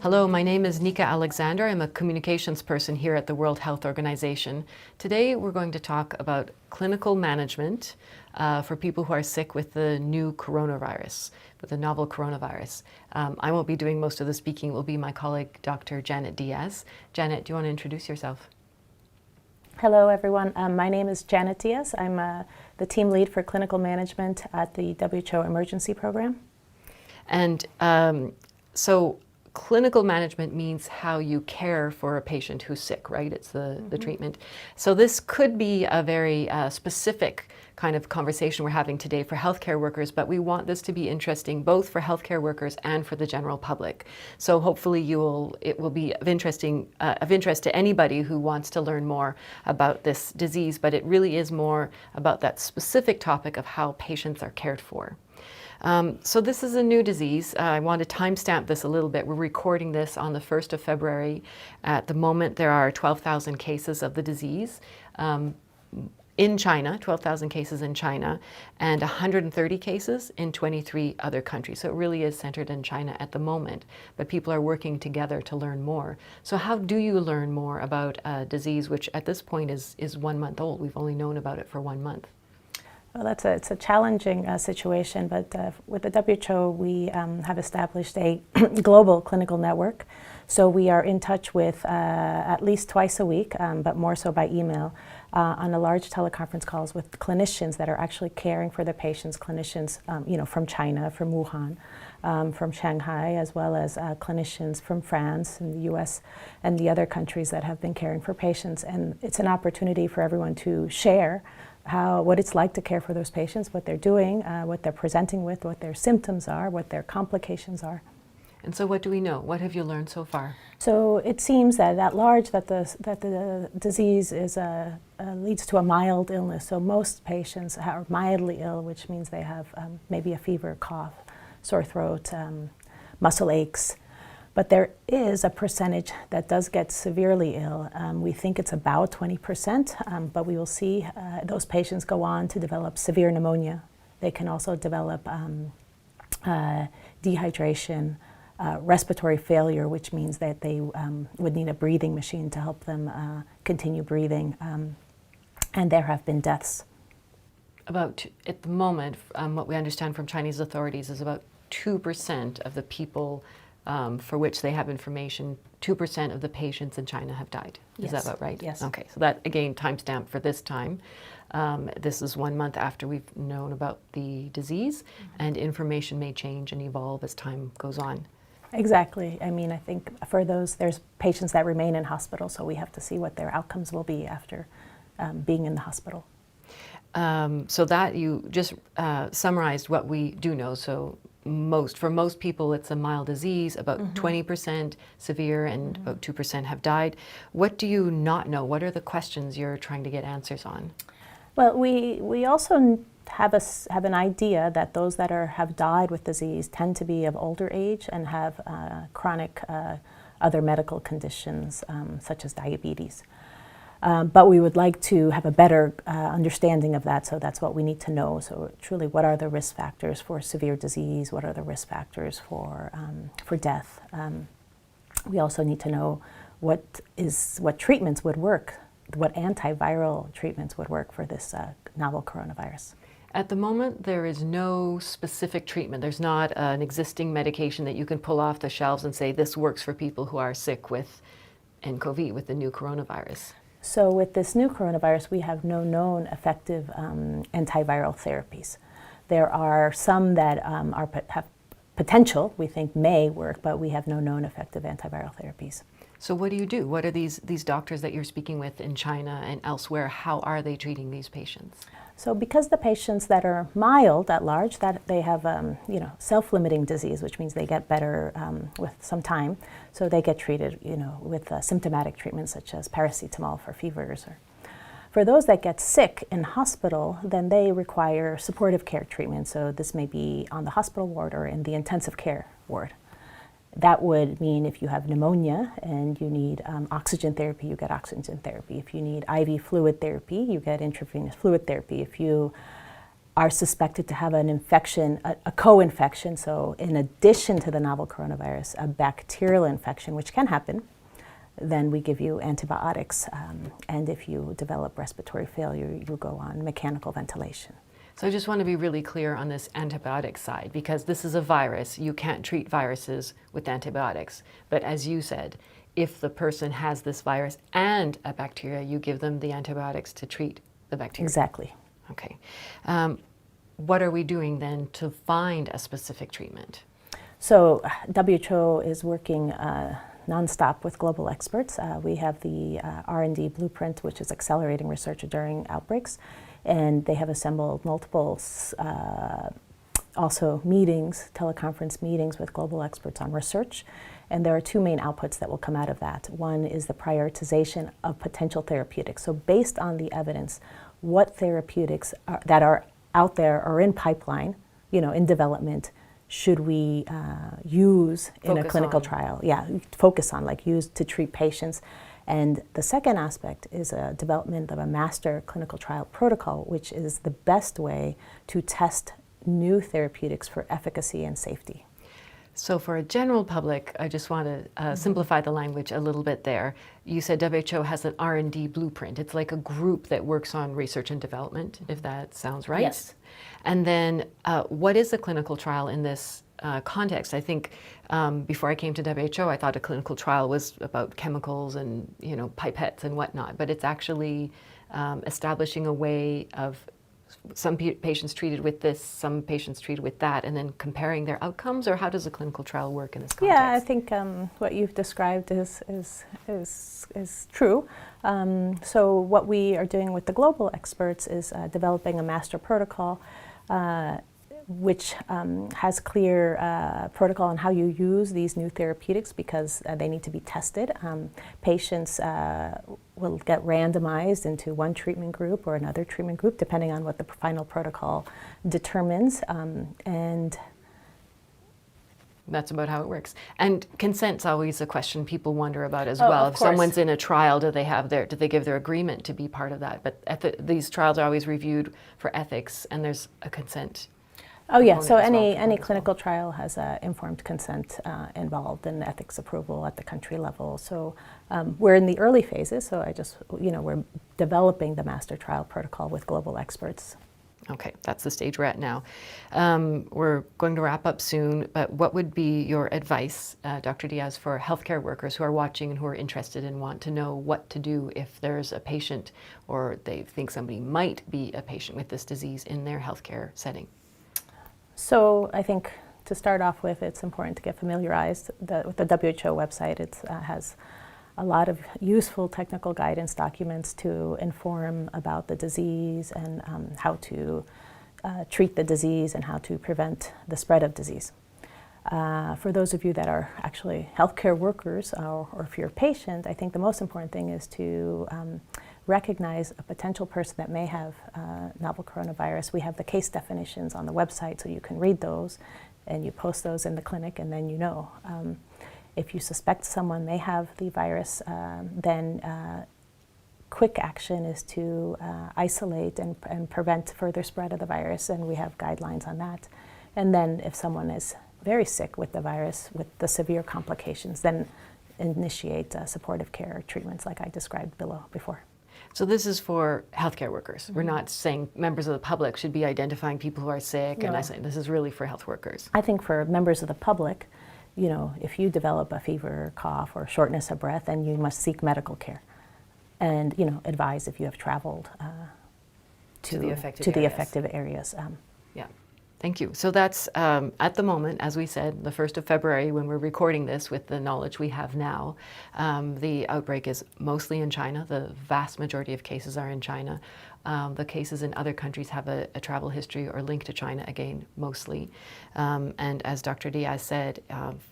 Hello, my name is Nika Alexander. I'm a communications person here at the World Health Organization. Today we're going to talk about clinical management for people who are sick with the new coronavirus, with the novel coronavirus. I won't be doing most of the speaking. It will be my colleague, Dr. Janet Diaz. Janet, do you want to introduce yourself? Hello, everyone. My name is Janet Diaz. I'm the team lead for clinical management at the WHO Emergency Program. And so clinical management means how you care for a patient who's sick, right? It's the treatment. So this could be a very specific kind of conversation we're having today for healthcare workers, but we want this to be interesting both for healthcare workers and for the general public. So hopefully it will be of interest to anybody who wants to learn more about this disease, but it really is more about that specific topic of how patients are cared for. So this is a new disease. I want to timestamp this a little bit. We're recording this on the 1st of February. At the moment, there are 12,000 cases of the disease in China, 12,000 cases in China, and 130 cases in 23 other countries. So it really is centered in China at the moment, but people are working together to learn more. So how do you learn more about a disease which at this point is 1 month old? We've only known about it for 1 month. Well, it's a challenging situation, but with the WHO, we have established a global clinical network. So we are in touch with at least twice a week, but more so by email, on a large teleconference calls with clinicians that are actually caring for the patients, clinicians from China, from Wuhan, from Shanghai, as well as clinicians from France and the US and the other countries that have been caring for patients. And it's an opportunity for everyone to share what it's like to care for those patients, what they're doing, what they're presenting with, what their symptoms are, what their complications are. And so what do we know? What have you learned so far? So it seems that at large that the disease leads to a mild illness. So most patients are mildly ill, which means they have maybe a fever, cough, sore throat, muscle aches. But there is a percentage that does get severely ill. We think it's about 20%, but we will see those patients go on to develop severe pneumonia. They can also develop dehydration, respiratory failure, which means that they would need a breathing machine to help them continue breathing. And there have been deaths. At the moment, what we understand from Chinese authorities is about 2% of the people for which they have information, 2% of the patients in China have died. Is that about right? Yes. Okay, so that, again, timestamp for this time. This is 1 month after we've known about the disease, and information may change and evolve as time goes on. Exactly. I mean, I think for those, there's patients that remain in hospital, so we have to see what their outcomes will be after being in the hospital. So that you just summarized what we do know. So for most people, it's a mild disease, about 20% severe, and about 2% have died. What do you not know? What are the questions you're trying to get answers on? Well, we also have an idea that those that have died with disease tend to be of older age and have chronic other medical conditions, such as diabetes. But we would like to have a better understanding of that, so that's what we need to know. So truly, what are the risk factors for severe disease? What are the risk factors for death? We also need to know what treatments would work, what antiviral treatments would work for this novel coronavirus. At the moment, there is no specific treatment. There's not an existing medication that you can pull off the shelves and say this works for people who are sick with nCoV, with the new coronavirus. So with this new coronavirus, we have no known effective antiviral therapies. There are some that have potential, we think may work, but we have no known effective antiviral therapies. So what do you do? What are these doctors that you're speaking with in China and elsewhere? How are they treating these patients? So because the patients that are mild at large, that they have self-limiting disease, which means they get better with some time. So they get treated with symptomatic treatments such as paracetamol for fevers. For those that get sick in hospital, then they require supportive care treatment. So this may be on the hospital ward or in the intensive care ward. That would mean if you have pneumonia and you need oxygen therapy, you get oxygen therapy. If you need IV fluid therapy, you get intravenous fluid therapy. If you are suspected to have an infection, a co-infection, so in addition to the novel coronavirus, a bacterial infection, which can happen, then we give you antibiotics. And if you develop respiratory failure, you go on mechanical ventilation. So I just want to be really clear on this antibiotic side, because this is a virus. You can't treat viruses with antibiotics. But as you said, if the person has this virus and a bacteria, you give them the antibiotics to treat the bacteria. Exactly. Okay. What are we doing then to find a specific treatment? So WHO is working nonstop with global experts. We have the R&D blueprint, which is accelerating research during outbreaks, and they have assembled multiple also meetings, teleconference meetings with global experts on research. And there are two main outputs that will come out of that. One is the prioritization of potential therapeutics. So based on the evidence, what therapeutics that are out there or in pipeline, in development, should we use in a clinical trial? Yeah, focus on, use to treat patients. And the second aspect is a development of a master clinical trial protocol, which is the best way to test new therapeutics for efficacy and safety. So for a general public, I just want to simplify the language a little bit there. You said WHO has an R&D blueprint. It's like a group that works on research and development, if that sounds right. Yes. And then what is a clinical trial in this context? I think before I came to WHO, I thought a clinical trial was about chemicals and pipettes and whatnot, but it's actually establishing a way of some patients treated with this, some patients treated with that, and then comparing their outcomes, or how does a clinical trial work in this context? Yeah, I think what you've described is true. So what we are doing with the global experts is developing a master protocol which has clear protocol on how you use these new therapeutics, because they need to be tested. Patients will get randomized into one treatment group or another treatment group, depending on what the final protocol determines. And that's about how it works. And consent's always a question people wonder about as Oh, well. of If course. someone's in a trial, do they give their agreement to be part of that? But these trials are always reviewed for ethics, and there's a consent. Oh yeah, so component as well for any that as clinical trial has informed consent involved in ethics approval at the country level. So we're in the early phases, so we're developing the master trial protocol with global experts. Okay, that's the stage we're at now. We're going to wrap up soon, but what would be your advice, Dr. Diaz, for healthcare workers who are watching and who are interested and want to know what to do if there's a patient or they think somebody might be a patient with this disease in their healthcare setting? So I think to start off with, it's important to get familiarized with the WHO website. It has a lot of useful technical guidance documents to inform about the disease and how to treat the disease and how to prevent the spread of disease. For those of you that are actually healthcare workers or if you're a patient, I think the most important thing is to recognize a potential person that may have novel coronavirus. We have the case definitions on the website, so you can read those and you post those in the clinic, and then if you suspect someone may have the virus, then quick action is to isolate and prevent further spread of the virus, and we have guidelines on that. And then if someone is very sick with the virus, with the severe complications, then initiate supportive care treatments like I described before. So this is for healthcare workers. We're not saying members of the public should be identifying people who are sick, and I say this is really for health workers. I think for members of the public, if you develop a fever, cough, or shortness of breath, then you must seek medical care, and advise if you have traveled to the affected areas. Yeah. Thank you. So that's, at the moment, as we said, the 1st of February, when we're recording this with the knowledge we have now, the outbreak is mostly in China. The vast majority of cases are in China. The cases in other countries have a travel history or link to China, again, mostly. And as Dr. Diaz said,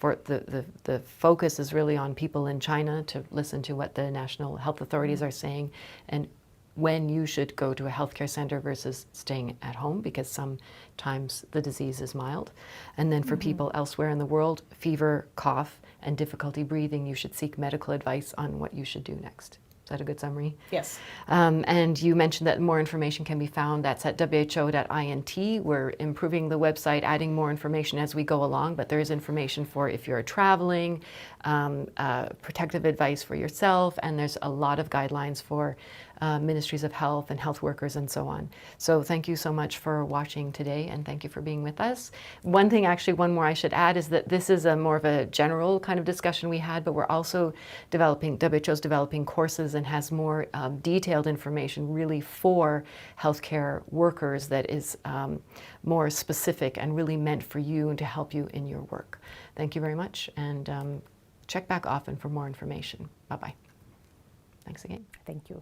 for the focus is really on people in China to listen to what the national health authorities are saying, and when you should go to a healthcare center versus staying at home, because sometimes the disease is mild. And then for people elsewhere in the world, fever, cough, and difficulty breathing, you should seek medical advice on what you should do next. Is that a good summary? Yes. And you mentioned that more information can be found. That's at who.int. We're improving the website, adding more information as we go along, but there is information for if you're traveling, protective advice for yourself, and there's a lot of guidelines for ministries of health and health workers and so on. So thank you so much for watching today, and thank you for being with us. One thing, actually, one more I should add is that this is a more of a general kind of discussion we had, but we're also developing, WHO's developing courses and has more detailed information really for healthcare workers that is more specific and really meant for you and to help you in your work. Thank you very much, and check back often for more information. Bye-bye. Thanks again. Thank you.